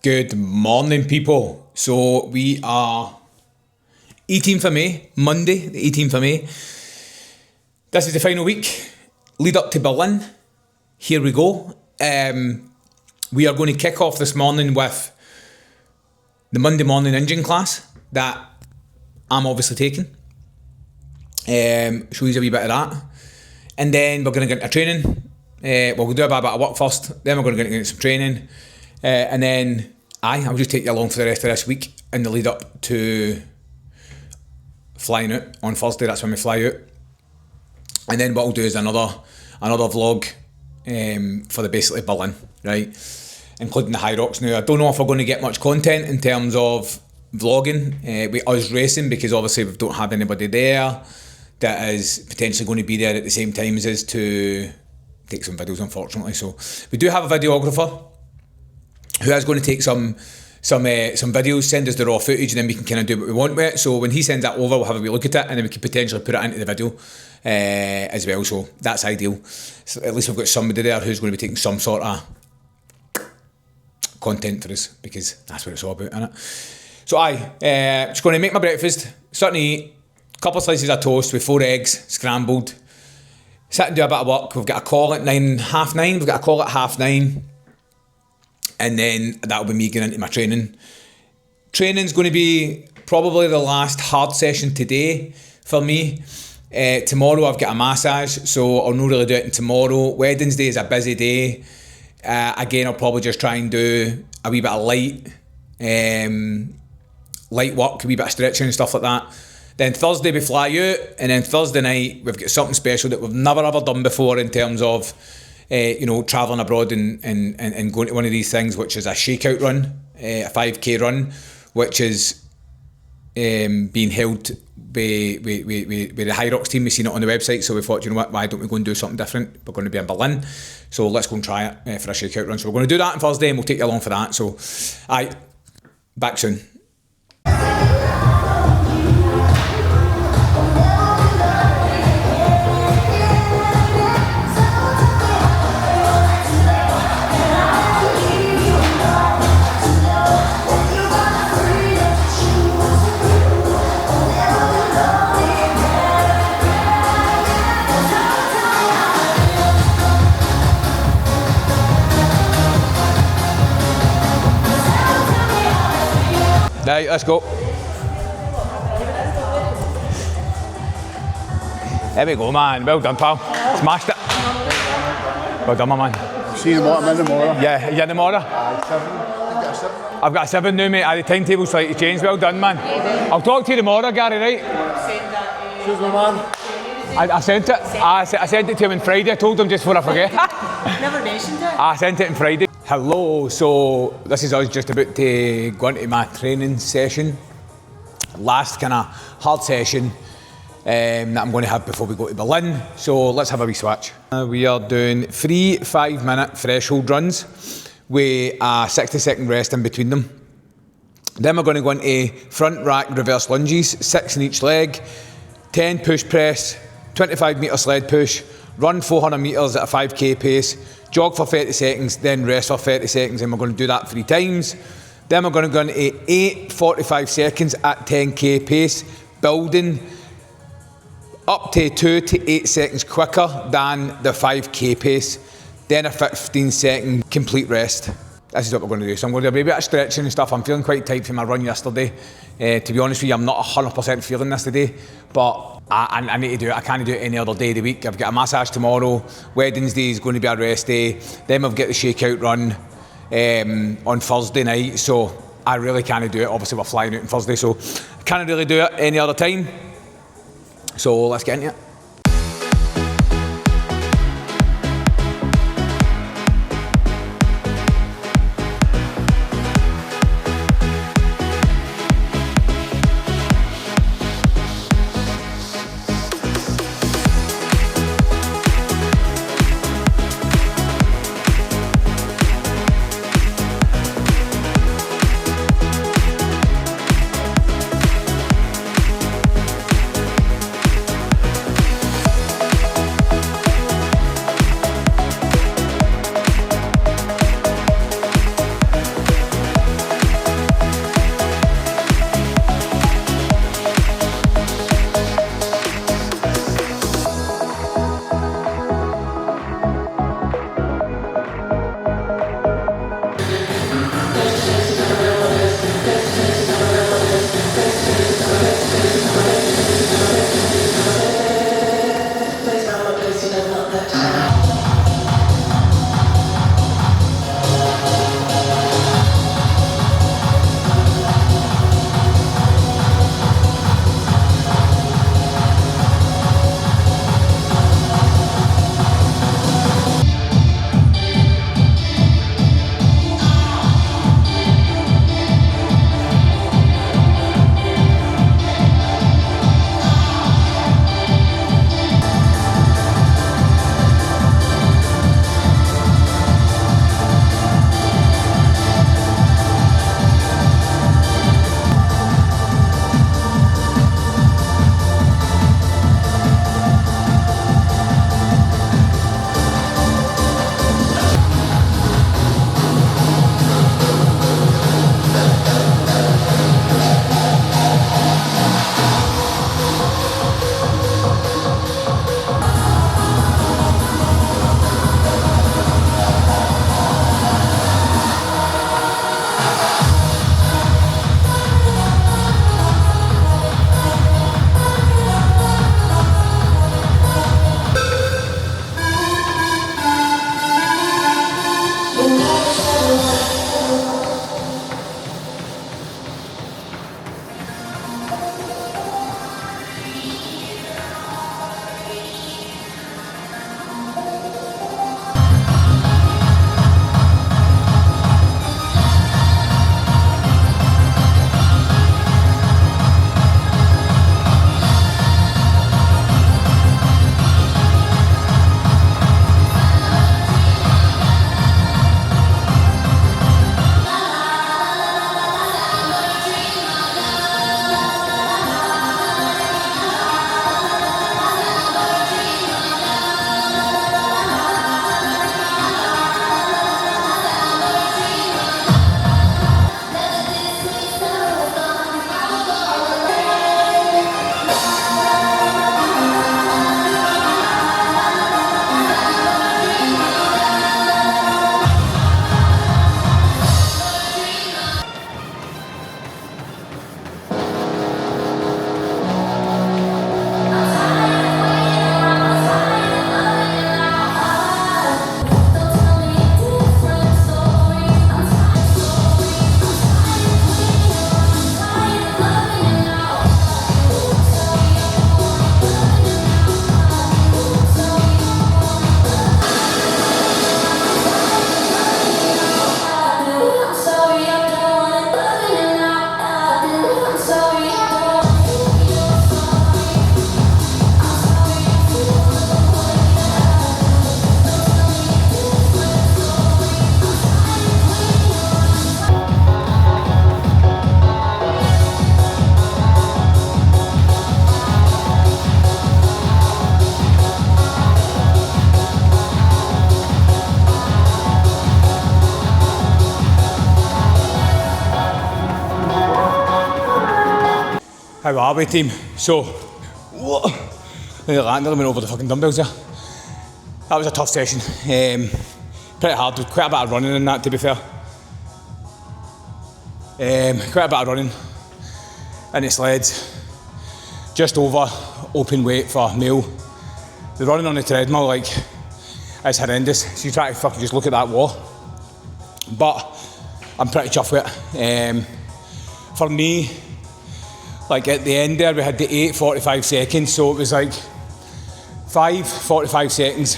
Good morning, people. So we are 18th of May, Monday, the 18th of May. This is the final week, lead up to Berlin. Here we go. We are going to kick off this morning with the Monday morning engine class that I'm obviously taking. Show you a wee bit of that. And then we're going to get into training. We'll do a bit of work first, then we're going to get into some training. And then I'll just take you along for the rest of this week in the lead up to flying out on Thursday. That's when we fly out. And then what I'll do is another vlog for the basically Berlin, right? Including the Hyrox. Now I don't know if we're going to get much content in terms of vlogging with us racing, because obviously we don't have anybody there that is potentially going to be there at the same time as us to take some videos, unfortunately. So we do have a videographer who is going to take some videos, send us the raw footage, and then we can kind of do what we want with it. So when he sends that over, we'll have a wee look at it, and then we can potentially put it into the video as well. So that's ideal. So at least we've got somebody there who's going to be taking some sort of content for us, because that's what it's all about, isn't it? So just going to make my breakfast, starting to eat, a couple of slices of toast with 4 eggs, scrambled, sit and do a bit of work. We've got a call at 9:30, we've got a call at 9:30. And then that'll be me getting into my training. Training's going to be probably the last hard session today for me. Tomorrow I've got a massage, so I'll not really do it tomorrow. Wednesday is a busy day. Again, I'll probably just try and do a wee bit of light work, a wee bit of stretching and stuff like that. Then Thursday we fly out, and then Thursday night we've got something special that we've never ever done before in terms of travelling abroad and going to one of these things, which is a shakeout run, a 5k run, which is being held by the Hyrox team. We've seen it on the website, so we thought, you know what, why don't we go and do something different? We're going to be in Berlin, so let's go and try it for a shakeout run. So we're going to do that on Thursday, and we'll take you along for that. So, back soon. Right, let's go. There we go, man. Well done, pal. Smashed it. Well done, my man. See you tomorrow, I'm in tomorrow. Yeah, you in tomorrow? 7. I've got a 7 now, mate. The timetable's slightly changed. Well done, man. I'll talk to you tomorrow, Gary, right? Cheers, my man. I sent it. I sent it to him on Friday. I told him just before I forget. Never mentioned it. I sent it on Friday. Hello, so this is us just about to go into my training session. Last kind of hard session that I'm going to have before we go to Berlin. So let's have a wee swatch. We are doing 3 5-minute threshold runs with a 60-second rest in between them. Then we're going to go into front rack reverse lunges, 6 in each leg, 10 push press, 25 metre sled push, run 400 metres at a 5k pace, jog for 30 seconds, then rest for 30 seconds, and we're going to do that 3 times. Then we're going to go into 8 45 seconds at 10k pace, building up to 2 to 8 seconds quicker than the 5k pace, then a 15-second complete rest. This is what we're going to do. So I'm going to do a bit of stretching and stuff. I'm feeling quite tight from my run yesterday. To be honest with you, I'm not 100% feeling this today, but I need to do it. I can't do it any other day of the week. I've got a massage tomorrow. Wednesday is going to be a rest day. Then we've got the shakeout run on Thursday night. So I really can't do it. Obviously we're flying out on Thursday, so I can't really do it any other time. So let's get into it. How are we, team? So, I landed went over the fucking dumbbells there. That was a tough session. Pretty hard, with quite a bit of running in that, to be fair. Quite a bit of running in the sleds. Just over open weight for male. The running on the treadmill, like, it's horrendous. So you try to fucking just look at that wall. But I'm pretty chuffed with it. For me, like at the end there, we had the 8:45 seconds, so it was like 5:45 seconds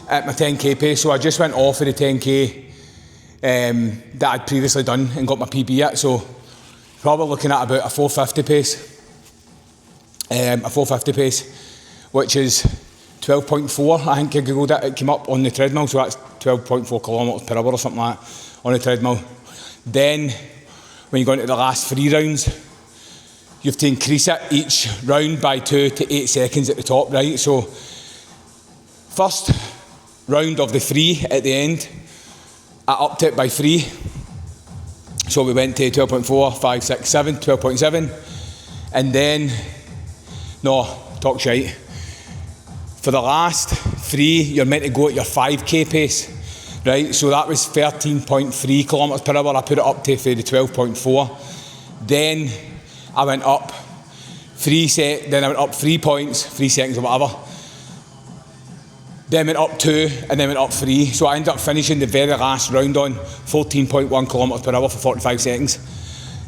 at my 10k pace. So I just went off of the 10k that I'd previously done and got my PB at. So probably looking at about a 4:50 pace. A 4:50 pace, which is 12.4. I think I googled it. It came up on the treadmill, so that's 12.4 kilometres per hour or something like that on the treadmill. Then, when you go into the last 3 rounds, you have to increase it each round by 2 to 8 seconds at the top, right? So, first round of the 3 at the end, I upped it by 3. So we went to 12.4, 5, 6, 7, 12.7. And then, no, talk shite. For the last 3, you're meant to go at your 5k pace, right? So that was 13.3 kilometres per hour. I put it up to the 12.4. Then I went up then I went up 3 points, 3 seconds or whatever. Then went up 2 and then went up 3. So I ended up finishing the very last round on 14.1 kilometres per hour for 45 seconds.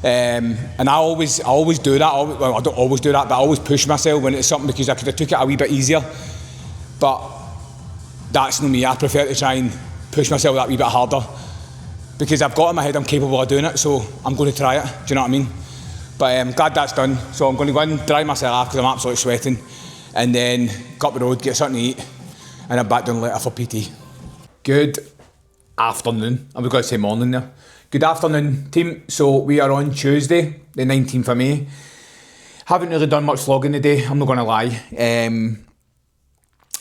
And I always do that. Well, I don't always do that, but I always push myself when it's something, because I could have took it a wee bit easier. But that's not me. I prefer to try and push myself that wee bit harder, because I've got in my head I'm capable of doing it, so I'm going to try it. Do you know what I mean? But I'm glad that's done. So I'm going to go and dry myself off because I'm absolutely sweating, and then go up the road, get something to eat, and I'm back down later for PT. Good afternoon. I was going to say morning there. Good afternoon, team. So we are on Tuesday, the 19th of May. Haven't really done much vlogging today, I'm not going to lie.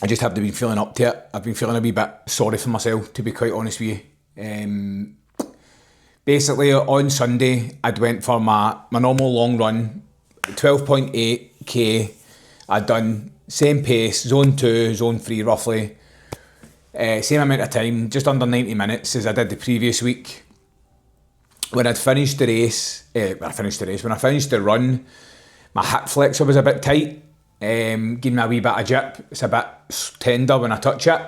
I just haven't been feeling up to it. I've been feeling a wee bit sorry for myself, to be quite honest with you. Basically, on Sunday, I'd went for my normal long run, 12.8k. I'd done same pace, zone 2, zone 3 roughly. Same amount of time, just under 90 minutes as I did the previous week. When I'd finished the race, when I finished the run, my hip flexor was a bit tight, giving me a wee bit of jip. It's a bit tender when I touch it.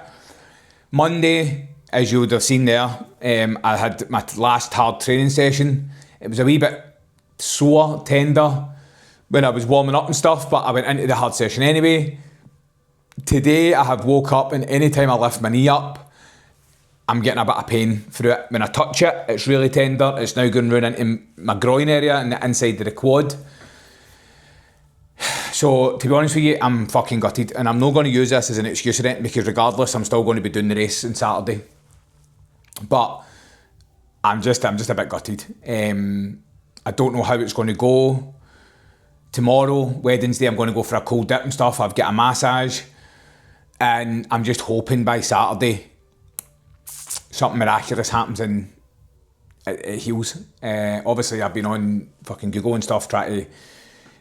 Monday, as you would have seen there, I had my last hard training session. It was a wee bit sore, tender when I was warming up and stuff, but I went into the hard session anyway. Today, I have woke up, and anytime I lift my knee up, I'm getting a bit of pain through it. When I touch it, it's really tender. It's now going round into my groin area and the inside of the quad. So, to be honest with you, I'm fucking gutted, and I'm not going to use this as an excuse or anything, because regardless, I'm still going to be doing the race on Saturday. But I'm just a bit gutted. I don't know how it's going to go. Tomorrow, Wednesday, I'm going to go for a cold dip and stuff. I've got a massage, and I'm just hoping by Saturday something miraculous happens and it heals. Obviously, I've been on fucking Google and stuff trying to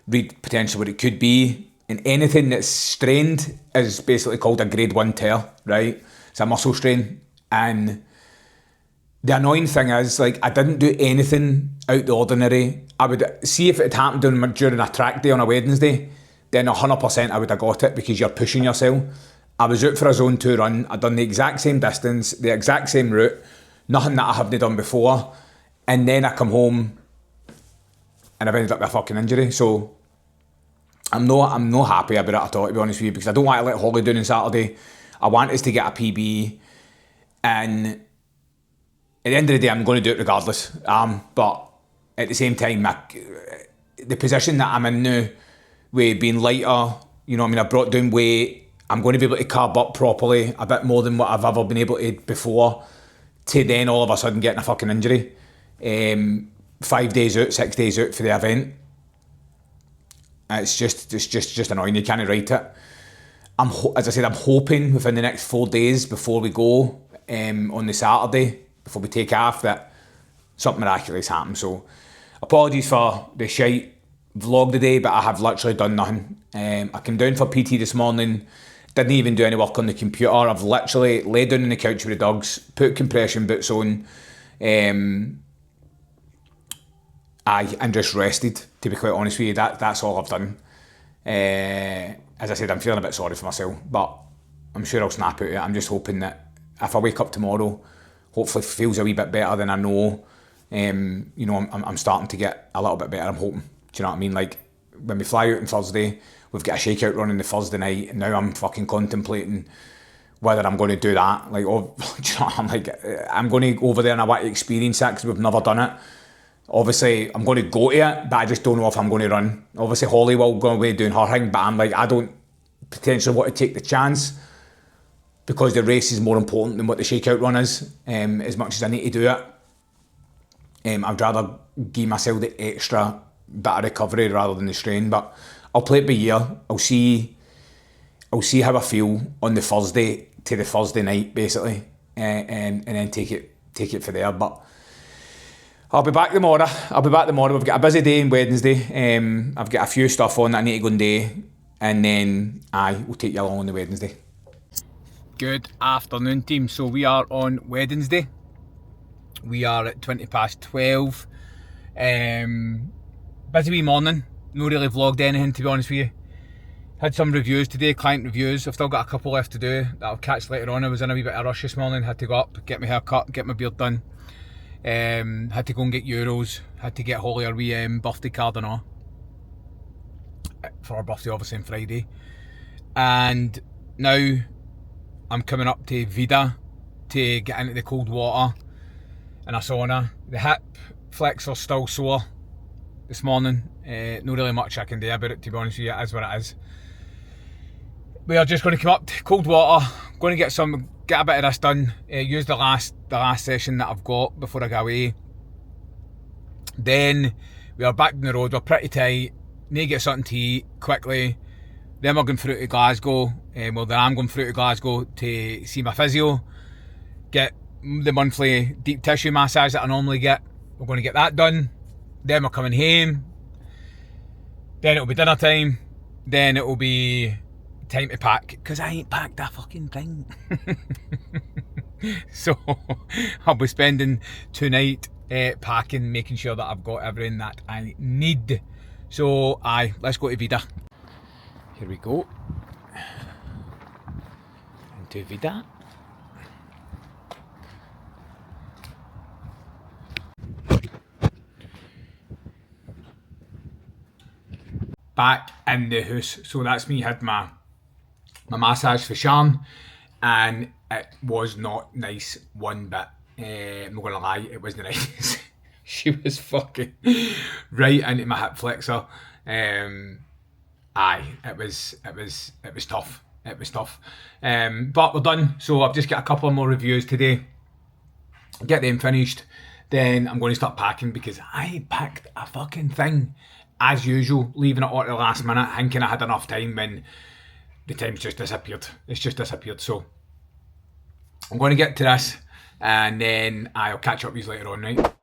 read potentially what it could be. And anything that's strained is basically called a grade 1 tear, right? It's a muscle strain. And the annoying thing is, like, I didn't do anything out the ordinary. I would see if it had happened during a track day on a Wednesday, then 100% I would have got it, because you're pushing yourself. I was out for a zone 2 run. I'd done the exact same distance, the exact same route, nothing that I haven't done before. And then I come home and I've ended up with a fucking injury. So I'm not happy about it at all, to be honest with you, because I don't want to let Holly down on Saturday. I want us to get a PB, and at the end of the day, I'm going to do it regardless. But at the same time, the position that I'm in now, with being lighter, you know what I mean, I brought down weight, I'm going to be able to carb up properly, a bit more than what I've ever been able to before, to then all of a sudden getting a fucking injury. 5 days out, 6 days out for the event. It's just annoying. You can't write it. As I said, I'm hoping within the next 4 days before we go on the Saturday, before we take off, that something miraculous happens. So apologies for the shite vlog today, but I have literally done nothing. I came down for PT this morning, didn't even do any work on the computer. I've literally laid down on the couch with the dogs, put compression boots on, and just rested, to be quite honest with you. That's all I've done. As I said, I'm feeling a bit sorry for myself, but I'm sure I'll snap out of it. I'm just hoping that if I wake up tomorrow, hopefully feels a wee bit better than I know. You know, I'm starting to get a little bit better, I'm hoping. Do you know what I mean? Like, when we fly out on Thursday, we've got a shakeout run on the Thursday night, and now I'm fucking contemplating whether I'm going to do that. Like, oh, do you know what I'm like? I'm going to go over there and I want to experience that because we've never done it. Obviously, I'm going to go to it, but I just don't know if I'm going to run. Obviously, Holly will go away doing her thing, but I'm like, I don't potentially want to take the chance because the race is more important than what the shakeout run is, as much as I need to do it. I'd rather give myself the extra bit of recovery rather than the strain, but I'll play it by ear. I'll see how I feel on the Thursday to the Thursday night, basically, and then take it from there. But I'll be back tomorrow. We've got a busy day on Wednesday. I've got a few stuff on that I need to go and do, and then we'll take you along on the Wednesday. Good afternoon, team. So we are on Wednesday. We are at 12:20. Busy wee morning. No really vlogged anything, to be honest with you. Had some reviews today, client reviews. I've still got a couple left to do that I'll catch later on. I was in a wee bit of rush this morning. Had to go up, get my hair cut, get my beard done. Had to go and get euros. Had to get Holly her wee birthday card and all. For her birthday, obviously, on Friday. And now I'm coming up to Vida to get into the cold water and a sauna. The hip flexor's still sore this morning. Not really much I can do about it, to be honest with you. It is what it is. We are just going to come up to cold water, going to get a bit of this done, use the last session that I've got before I go away. Then we are back on the road. We're pretty tight. Need to get something to eat quickly. Then we're going through to Glasgow. Then I'm going through to Glasgow to see my physio, get the monthly deep tissue massage that I normally get. We're going to get that done. Then we're coming home. Then it'll be dinner time. Then it'll be time to pack, because I ain't packed a fucking thing. So I'll be spending tonight packing, making sure that I've got everything that I need. So let's go to Vida. Here we go. Into Vida. Back in the house. So that's me had my massage for Sharon, and it was not nice one bit. I'm not gonna lie, it wasn't nice. She was fucking right into my hip flexor. It was tough. It was tough. But we're done. So I've just got a couple more reviews today. Get them finished. Then I'm going to start packing, because I packed a fucking thing. As usual, leaving it all at the last minute, thinking I had enough time, when the time's just disappeared. It's just disappeared. So I'm going to get to this, and then I'll catch up with you later on, right?